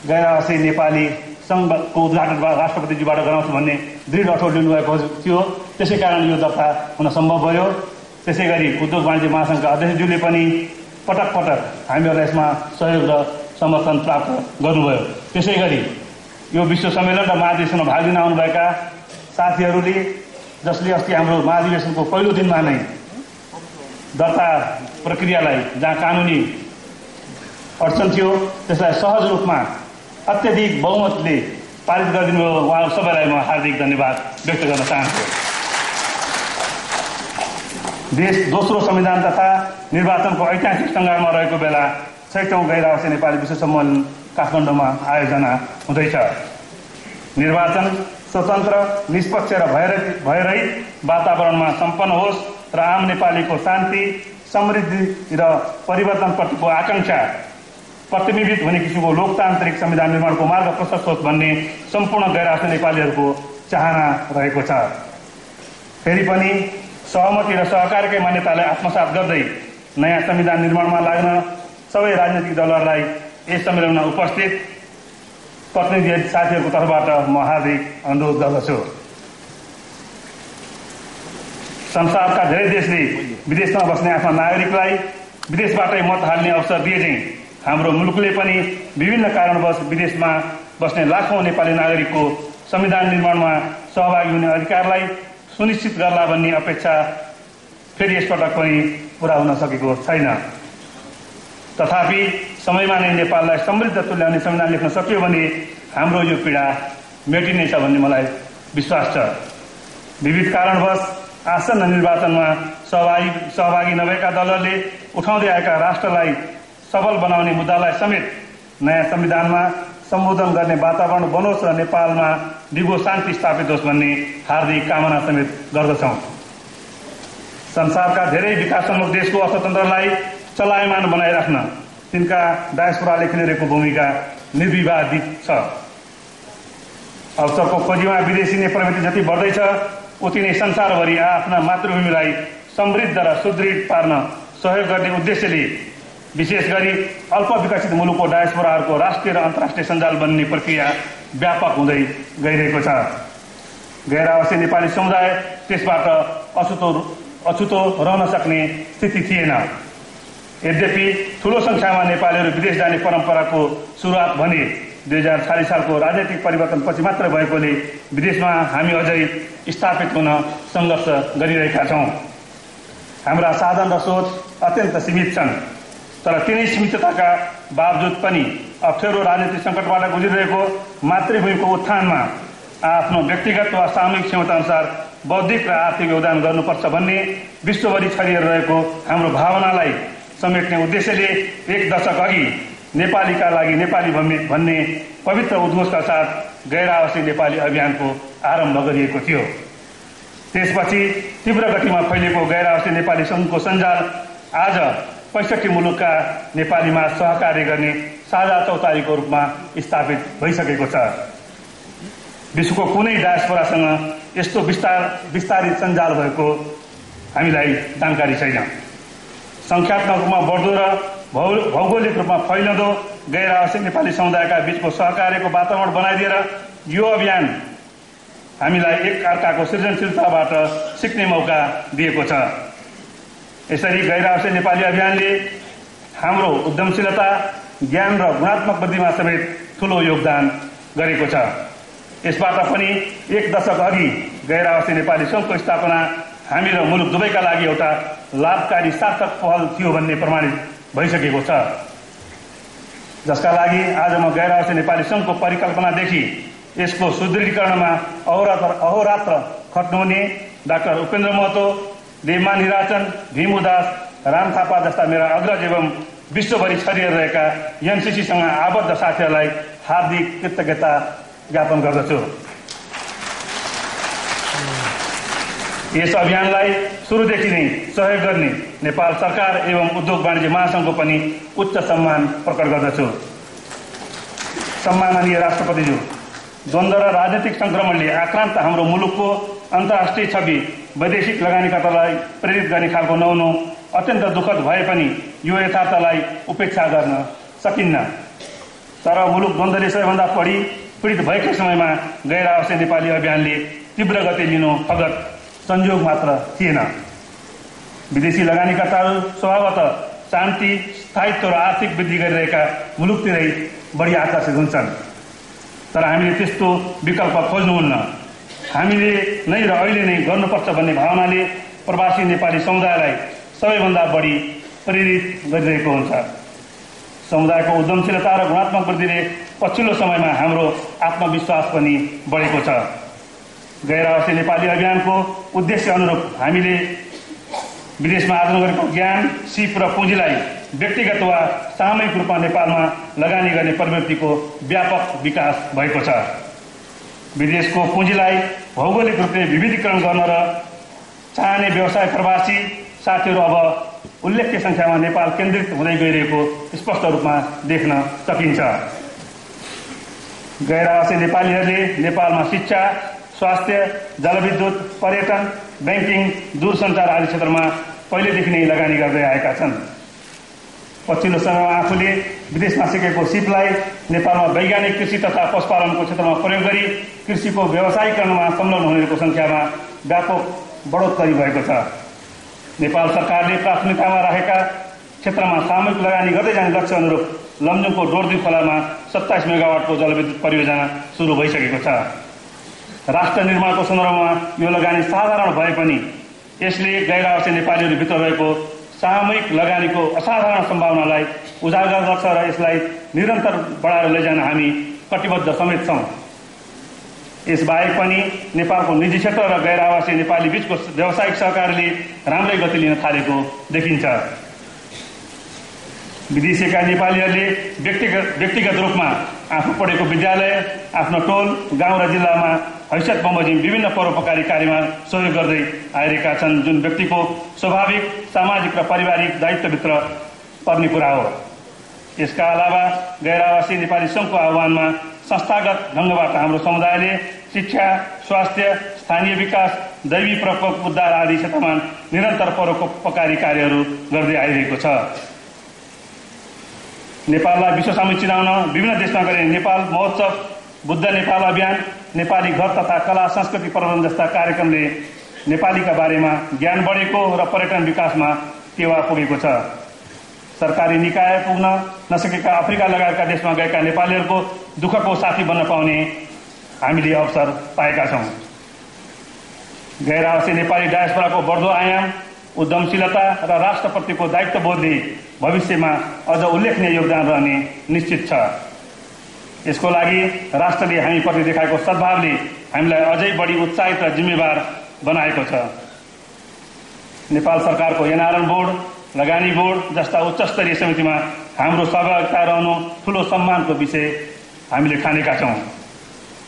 गैर आवासीय नेपाली संघको उद्घाटन राष्ट्रपतिज्यूबाट गराउँछु भन्ने दृढ अठोट लिनुभएको थियो। त्यसै कारण यो दर्ता हुन सम्भव भयो। त्यसै गरी उद्योग वाणिज्य महासंघका अध्यक्षज्यूले पनि पटक पटक हामीहरूलाई यसमा सहयोग र समर्थन प्राप्त गर्नुभयो। त्यसै गरी यो विश्व सम्मेलन र महाधिवेशनमा भाग लिन आउनुभएका साथीहरूले जसले अस्ति हाम्रो महाधिवेशनको पहिलो दिनमा नै दर्ता प्रक्रियालाई जहाँ कानूनी अडचन थियो त्यसलाई सहज रूपमा अत्यधिक बहुमतले पारित गरिदिनु उहाँहरू सबैलाई म हार्दिक धन्यवाद व्यक्त गर्न चाहन्छु। देश दोस्रो संविधान तथा निर्वाचनको ऐतिहासिक सङ्घारमा रहेको बेला 6औं गैर आवासीय नेपाली विश्व सम्मेलन काठमाडौँमा आयोजना हुँदैछ। निर्वाचन स्वतन्त्र, निष्पक्ष र भयरहित वातावरणमा सम्पन्न होस् र आम नेपालीको शान्ति, समृद्धि र परिवर्तनप्रतिको आकांक्षा प्रतिबिम्बित हुने किसिमको लोकतान्त्रिक संविधान निर्माणको मार्ग प्रशस्त होस् भन्ने सम्पूर्ण गैर आवासीय नेपालीहरूको चाहना रहेको छ। फेरि पनि सहमति र सहकारकै मान्यतालाई आत्मसात गर्दै नयाँ संविधान निर्माणमा लाग्न सबै राजनीतिक दलहरूलाई यस सम्मेलनमा उपस्थित प्रतिनिधि साथीहरूको तर्फबाट म हार्दिक अनुरोध गर्दछु। संसारका धेरै देशले विदेशमा बस्ने आफ्ना नागरिकलाई विदेशबाटै मत हाल्ने अवसर दिए चाहिँ हाम्रो मुलुकले पनि विभिन्न कारणवश विदेशमा बस्ने लाखौं नेपाली नागरिकको संविधान निर्माणमा सहभागी हुने अधिकारलाई सुनिश्चित गर्ला भन्ने अपेक्षा फेरि यसपटक पनि पूरा हुन सकेको छैन। तथापि समयमा नै नेपाललाई समृद्ध तुल्याउने संविधान लेख्न सकियो भने हाम्रो यो पीडा मेटिनेछ भन्ने मलाई विश्वास छ। विविध कारणवश आसन्न निर्वाचनमा सहभागी नभएका दलहरूले उठाउँदै आएका राष्ट्रलाई सबल बनाउने मुद्दालाई समेत नयाँ संविधानमा सम्बोधन गर्ने वातावरण बनोस् र नेपालमा दिगो शान्ति स्थापित होस् भन्ने हार्दिक कामना समेत गर्दछौं। संसारका धेरै विकासोन्मुख देशको अर्थतन्त्रलाई चलायमान बनाइराख्न तिनका डायस्पोराले खेलिरहेको भूमिका निर्विवादित छ। अवसरको खोजीमा विदेशी नै प्रवृत्ति जति बढ्दैछ उति नै संसारभरि आफ्ना मातृभूमिलाई समृद्ध र सुदृढ पार्न सहयोग गर्ने उद्देश्यले विशेष गरी अल्प विकसित मुलुकको डायस्पोराहरूको राष्ट्रिय र अन्तर्राष्ट्रिय सञ्जाल बन्ने प्रक्रिया व्यापक हुँदै गइरहेको छ। गैर आवासीय नेपाली समुदाय त्यसबाट अछुतो रहन सक्ने स्थिति थिएन। यद्यपि ठूलो संख्यामा नेपालीहरू विदेश जाने परम्पराको सुरुवात भने 2046 सालको राजनैतिक परिवर्तनपछि मात्र भएकोले विदेशमा हामी अझै स्थापित हुन संघर्ष गरिरहेका छौं। हाम्रा साधन र सोच अत्यन्त सीमित छन्, तर तिनै सीमितताका बावजुद पनि अप्ठ्यारो राजनीतिक सङ्कटबाट गुज्रिरहेको मातृभूमिको उत्थानमा आफ्नो व्यक्तिगत वा सामूहिक क्षमता अनुसार बौद्धिक र आर्थिक योगदान गर्नुपर्छ भन्ने विश्वभरि छरिएर रहेको हाम्रो भावनालाई समेट्ने उद्देश्यले 1 दशक अघि नेपालीका लागि नेपाली भन्ने पवित्र उद्घोषका साथ गैर आवासीय नेपाली अभियानको आरम्भ गरिएको थियो। त्यसपछि तीव्र गतिमा फैलिएको गैर आवासीय नेपाली संघको सञ्जाल आज 65 मुलुकका नेपालीमा सहकार्य गर्ने साझा चौतारीको रूपमा स्थापित भइसकेको छ। विश्वको कुनै डायस्पोरासँग यस्तो विस्तारित सञ्जाल भएको हामीलाई जानकारी छैन। संख्यात्मक रूपमा बढ्दो र भौगोलिक रूपमा फैलदो गैर आवासीय नेपाली समुदायका बीचको सहकार्यको वातावरण बनाइदिएर यो अभियान हामीलाई एक अर्काको सृजनशीलताबाट सिक्ने मौका दिएको छ। यसरी गैर आवासीय नेपाली अभियानले हाम्रो उद्यमशीलता, ज्ञान र गुणात्मक वृद्धिमा समेत ठूलो योगदान गरेको छ। यसबाट पनि 1 दशक अघि गैर आवासीय नेपाली संघको स्थापना हामी र मुलुक दुवैका लागि एउटा लाभकारी सार्थक पहल थियो भन्ने प्रमाणित भइसकेको छ, जसका लागि आज म गैर आवासीय नेपाली संघको परिकल्पनादेखि यसको सुदृढीकरणमा अहोरात्र खट्नुहुने डाक्टर उपेन्द्र महतो, देवमान हिराचन, भीम उदास, राम थापा जस्ता मेरा अग्रज एवं विश्वभरि छरिएर रहेका एनसीसीसँग आबद्ध साथीहरूलाई हार्दिक कृतज्ञता ज्ञापन गर्दछु। यस अभियानलाई सुरुदेखि नै सहयोग गर्ने नेपाल सरकार एवं उद्योग वाणिज्य महासंघको पनि उच्च सम्मान प्रकट गर्दछु। सम्माननीय राष्ट्रपतिज्यू, द्वन्द्व र राजनीतिक संक्रमणले आक्रान्त हाम्रो मुलुकको अन्तर्राष्ट्रिय छवि वैदेशिक लगानीकर्तालाई प्रेरित गर्ने खालको नहुनु अत्यन्त दुःखद भए पनि यो यथार्थलाई उपेक्षा गर्न सकिन्न। तर मुलुक द्वन्द्वले सबैभन्दा बढी पीडित भएकै समयमा गैर आवासीय नेपाली अभियानले तीव्र गति लिनु फगत संयोग मात्र थिएन। विदेशी लगानीकर्ताहरू स्वभावतः शान्ति, स्थायित्व र आर्थिक वृद्धि गरिरहेका मुलुकतिरै बढी आकर्षित हुन्छन्। तर हामीले त्यस्तो विकल्प खोज्नुहुन्न। हामीले नै र अहिले नै गर्नुपर्छ भन्ने भावनाले प्रवासी नेपाली समुदायलाई सबैभन्दा बढी प्रेरित गरिरहेको हुन्छ। समुदायको उद्यमशीलता र गुणात्मक वृद्धिले पछिल्लो समयमा हाम्रो आत्मविश्वास पनि बढेको छ। गैर आवासीय नेपाली अभियानको उद्देश्य अनुरूप हामीले विदेशमा आर्जन गरेको ज्ञान, सिप र पुँजीलाई व्यक्तिगत वा सामूहिक रूपमा नेपालमा लगानी गर्ने प्रवृत्तिको व्यापक विकास भएको छ। विदेशको पुँजीलाई भौगोलिक रूपले विविधीकरण गर्न र चाहने व्यवसाय प्रवासी साथीहरू अब उल्लेख्य संख्यामा नेपाल केन्द्रित हुँदै गइरहेको स्पष्ट रूपमा देख्न सकिन्छ। गैर आवासीय नेपालीहरूले नेपालमा शिक्षा, स्वास्थ्य, जलविद्युत, पर्यटन, बैंकिङ, दूरसञ्चार आदि क्षेत्रमा पहिलेदेखि नै लगानी गर्दै आएका छन्। पछिल्लो समयमा आफूले विदेशमा सिकेको सिपलाई नेपालमा वैज्ञानिक कृषि तथा पशुपालनको क्षेत्रमा प्रयोग गरी कृषिको व्यवसायीकरणमा संलग्न हुनेहरूको संख्यामा व्यापक बढोत्तरी भएको छ। नेपाल सरकारले प्राथमिकतामा राखेका क्षेत्रमा सामूहिक लगानी गर्दै जाने लक्ष्य अनुरूप लमजुङको डोर्दी खोलामा 27 मेगावाटको जलविद्युत परियोजना सुरु भइसकेको छ। राष्ट्र निर्माणको सन्दर्भमा यो लगानी साधारण भए पनि यसले गैर आवासीय नेपालीहरूभित्र रहेको सामूहिक लगानीको असाधारण सम्भावनालाई उजागर गर्छ र यसलाई निरन्तर बढाएर लैजान हामी कटिबद्ध समेत छौं। यसबाहेक पनि नेपालको निजी क्षेत्र र गैर आवासीय नेपाली बीचको व्यावसायिक सहकारीले राम्रै गति लिन थालेको देखिन्छ। विदेशीका नेपालीहरूले व्यक्तिगत रूपमा आफू पढेको विद्यालय, आफ्नो टोल, गाउँ र जिल्लामा हैसियत बमोजिम विभिन्न परोपकारी कार्यमा सहयोग गर्दै आइरहेका छन्, जुन व्यक्तिको स्वाभाविक सामाजिक र पारिवारिक दायित्वभित्र पर्ने कुरा हो। यसका अलावा गैर आवासीय नेपाली संघको आह्वानमा संस्थागत ढंगबाट हाम्रो समुदायले शिक्षा, स्वास्थ्य, स्थानीय विकास, दैवी प्रकोप उद्धार आदि क्षेत्रमा निरन्तर परोपकारी कार्यहरू गर्दै आइरहेको छ। नेपाललाई विश्व सामु चिनाउन विभिन्न देशमा गरिने नेपाल महोत्सव, बुद्ध नेपाल अभियान, नेपाली घर तथा कला संस्कृति प्रबन्धन जस्ता कार्यक्रमले नेपालीका बारेमा ज्ञान बढेको र पर्यटन विकासमा टेवा पुगेको छ। सरकारी निकाय पुग्न नसकेका अफ्रिका लगायतका देशमा गएका नेपालीहरूको दुःखको साथी बन्न पाउने हामीले अवसर पाएका छौं। गैर आवासीय नेपाली डायस्पोराको बढ्दो आयाम, उद्यमशीलता र राष्ट्रप्रतिको दायित्वबोधले भविष्यमा अझ उल्लेखनीय योगदान रहने निश्चित छ। यसको लागि राष्ट्रले हामीप्रति देखाएको सद्भावले हामीलाई अझै बढी उत्साहित र जिम्मेवार बनाएको छ। नेपाल सरकारको एनआरएन बोर्ड, लगानी बोर्ड जस्ता उच्च स्तरीय समितिमा हाम्रो सहभागिता रहनु ठूलो सम्मानको विषय हामीले ठानेका छौं।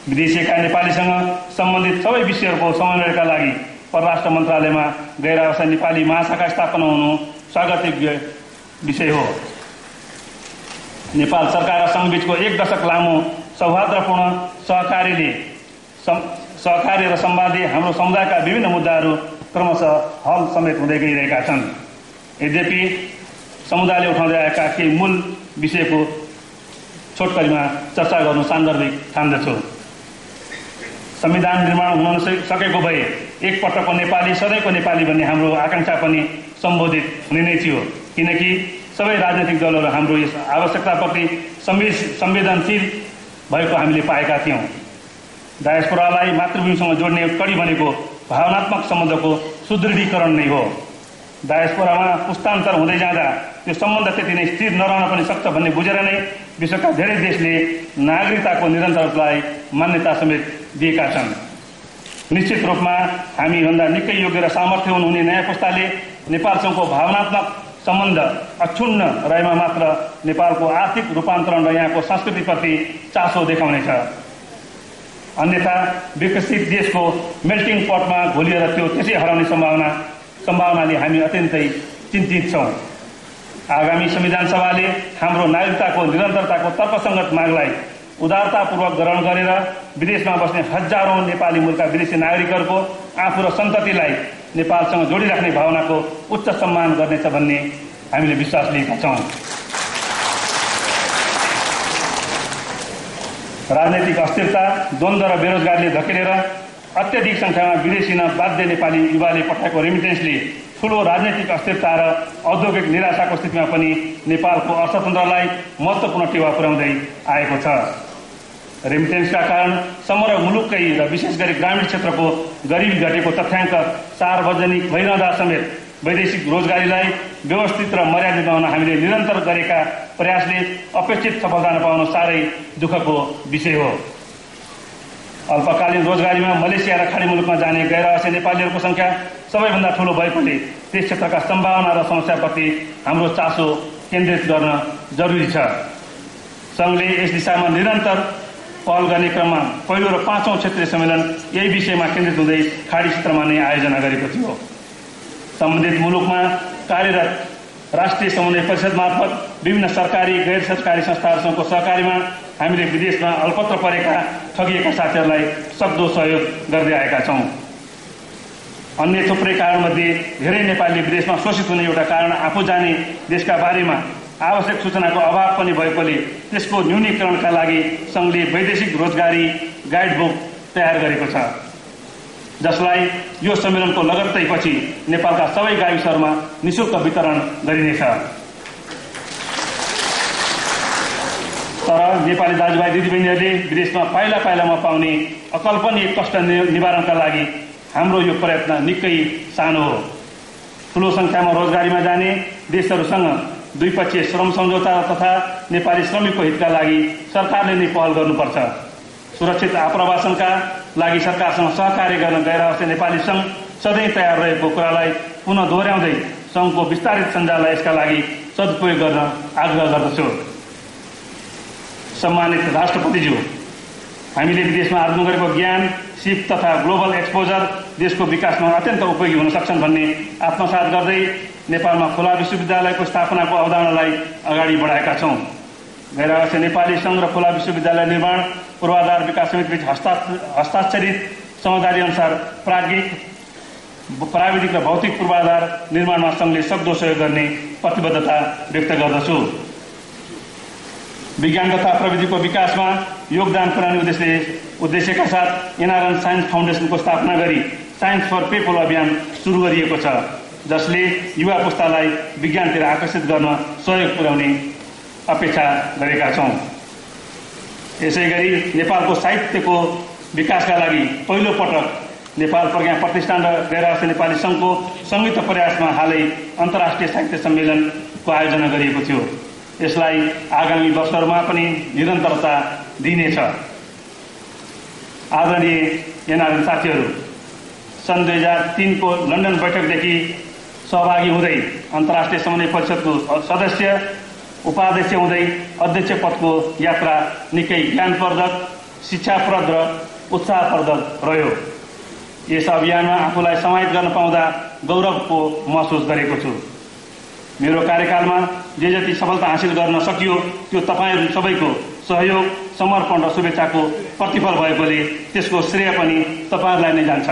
विदेशीका नेपालीसँग सम्बन्धित सबै विषयहरूको समन्वयका लागि परराष्ट्र मन्त्रालयमा गैर आवासीय नेपाली महाशाखा स्थापना हुनु स्वागतयोग्य विषय हो। नेपाल सरकार र संघबीचको 1 दशक लामो सौहार्दपूर्ण सहकारी र सम्वादले हाम्रो समुदायका विभिन्न मुद्दाहरू क्रमशः हल समेत हुँदै गइरहेका छन्। यद्यपि समुदायले उठाउँदै आएका केही मूल विषयको छोटकरीमा चर्चा गर्नु सान्दर्भिक ठान्दछु। संविधान निर्माण हुन सकेको भए एकपटकको नेपाली सधैँको नेपाली भन्ने हाम्रो आकांक्षा पनि सम्बोधित हुने नै थियो, किनकि सबै राजनैतिक दलहरू हाम्रो यस आवश्यकताप्रति संवेदनशील भएको हामीले पाएका थियौं। डायस्पोरालाई मातृभूमिसँग जोड्ने कडी भनेको भावनात्मक सम्बन्धको सुदृढीकरण नै हो। डायस्पोरामा पुस्तान्तर हुँदै जाँदा त्यो सम्बन्ध त्यति नै स्थिर नरहन पनि सक्छ भन्ने बुझेर नै विश्वका धेरै देशले नागरिकताको निरन्तरतालाई मान्यता समेत दिएका छन्। निश्चित रूपमा हामीभन्दा निकै योग्य र सामर्थ्य हुने नयाँ पुस्ताले नेपालसँगको भावनात्मक सम्बन्ध अक्षुण्ण रहेमा मात्र नेपालको आर्थिक रूपान्तरण र यहाँको संस्कृतिप्रति चासो देखाउनेछ। अन्यथा विकसित देशको मेल्टिङ पटमा घोलिएर त्यो त्यसै हराउने सम्भावनाले हामी अत्यन्तै चिन्तित छौं। आगामी संविधान सभाले हाम्रो नागरिकताको निरन्तरताको तर्कसंगत मागलाई उदारतापूर्वक ग्रहण गरेर विदेशमा बस्ने हजारौं नेपाली मूलका विदेशी नागरिकहरूको आफू र सन्ततिलाई नेपालसँग जोडिराख्ने भावनाको उच्च सम्मान गर्नेछ भन्ने हामीले विश्वास लिएका छौं। राजनैतिक अस्थिरता, द्वन्द्व र बेरोजगारीले धकेलेर अत्यधिक संख्यामा विदेशी बाध्य नेपाली युवाले पठाएको रेमिटेन्सले ठूलो राजनैतिक अस्थिरता र औद्योगिक निराशाको स्थितिमा पनि नेपालको अर्थतन्त्रलाई महत्वपूर्ण टेवा पुर्याउँदै आएको छ। रेमिटेन्सका कारण समग्र मुलुककै र विशेष गरी ग्रामीण क्षेत्रको गरिबी घटेको तथ्याङ्क सार्वजनिक भइरहँदा समेत वैदेशिक रोजगारीलाई व्यवस्थित र मर्यादित बनाउन हामीले निरन्तर गरेका प्रयासले अपेक्षित सफलता नपाउन साह्रै दुःखको विषय हो। अल्पकालीन रोजगारीमा मलेसिया र खाडी मुलुकमा जाने गैर आवासीय नेपालीहरूको संख्या सबैभन्दा ठूलो भएकोले त्यस क्षेत्रका सम्भावना र समस्याप्रति हाम्रो चासो केन्द्रित गर्न जरुरी छ। संघले यस दिशामा निरन्तर पहल गर्ने क्रममा पहिलो र 5औं क्षेत्रीय सम्मेलन यही विषयमा केन्द्रित हुँदै खाडी क्षेत्रमा नै आयोजना गरेको थियो। सम्बन्धित मुलुकमा कार्यरत राष्ट्रिय समन्वय परिषद मार्फत विभिन्न सरकारी गैर सरकारी संस्थाहरूसँगको सहकारीमा हामीले विदेशमा अल्पत्र परेका ठगिएका साथीहरूलाई सक्दो सहयोग गर्दै आएका छौं। अन्य थुप्रै कारणमध्ये धेरै नेपाली विदेशमा शोषित हुने एउटा कारण आफू जाने देशका बारेमा आवश्यक सूचनाको अभाव पनि भएकोले त्यसको न्यूनीकरणका लागि संघले वैदेशिक रोजगारी गाइडबुक तयार गरेको छ। जसलाई यो सम्मेलनको लगत्तै पछि नेपालका सबै गाविसहरूमा निशुल्क वितरण गरिनेछ। तर नेपाली दाजुभाइ दिदीबहिनीहरूले विदेशमा पाइला पाइलामा पाउने अकल्पनीय कष्ट निवारणका लागि हाम्रो यो प्रयत्न निकै सानो हो। ठूलो संख्यामा रोजगारीमा जाने देशहरूसँग द्विपक्षीय श्रम सम्झौता तथा नेपाली श्रमिकको हितका लागि सरकारले नै पहल गर्नुपर्छ। सुरक्षित आप्रवासनका लागि सरकारसँग सहकार्य गर्न गैर राष्ट्रिय नेपाली संघ सधैँ तयार रहेको कुरालाई पुनः दोहोर्याउँदै संघको विस्तारित सञ्जाललाई यसका लागि सदुपयोग गर्न आग्रह गर्दछु। सम्मानित राष्ट्रपतिज्यू, हामीले विदेशमा आर्जन गरेको ज्ञान, सिप तथा ग्लोबल एक्सपोजर देशको विकासमा अत्यन्त उपयोगी हुन सक्छन् भन्ने आत्मसात गर्दै नेपालमा खुला विश्वविद्यालयको स्थापनाको अवधारणालाई अगाडि बढाएका छौं। गैर राष्ट्रिय नेपाली संघ र खुला विश्वविद्यालय निर्माण पूर्वाधार विकास समितिबीच हस्ताक्षरित समझदारी अनुसार प्राविधिक र भौतिक पूर्वाधार निर्माणमा संघले सक्दो सहयोग गर्ने प्रतिबद्धता व्यक्त गर्दछु। विज्ञान तथा प्रविधिको विकासमा योगदान पुर्याउने उद्देश्यका साथ एनआरएन साइन्स फाउन्डेसनको स्थापना गरी साइन्स फर पिपल अभियान सुरु गरिएको छ, जसले युवा पुस्तालाई विज्ञानतिर आकर्षित गर्न सहयोग पुर्याउने अपेक्षा गरेका छौं। यसैगरी नेपालको साहित्यको विकासका लागि पहिलो पटक नेपाल प्रज्ञा प्रतिष्ठान र गैर राष्ट्रिय नेपाली संघको संयुक्त प्रयासमा हालै अन्तर्राष्ट्रिय साहित्य सम्मेलनको आयोजना गरिएको थियो। यसलाई आगामी वर्षहरूमा पनि निरन्तरता दिइनेछ। आदरणीय एनआरएन साथीहरू, सन् 2003 को लन्डन बैठकदेखि सहभागी हुँदै अन्तर्राष्ट्रिय समन्वय परिषदको सदस्य, उपाध्यक्ष हुँदै अध्यक्ष पदको यात्रा निकै ज्ञानवर्धक, शिक्षाप्रद र उत्साहवर्धक रह्यो। यस अभियानमा आफूलाई समाहित गर्न पाउँदा गौरवको महसुस गरेको छु। मेरो कार्यकालमा जे जति सफलता हासिल गर्न सकियो त्यो तपाईहरू सबैको सहयोग, समर्पण र शुभेच्छाको प्रतिफल भएकोले त्यसको श्रेय पनि तपाईहरूलाई नै जान्छ।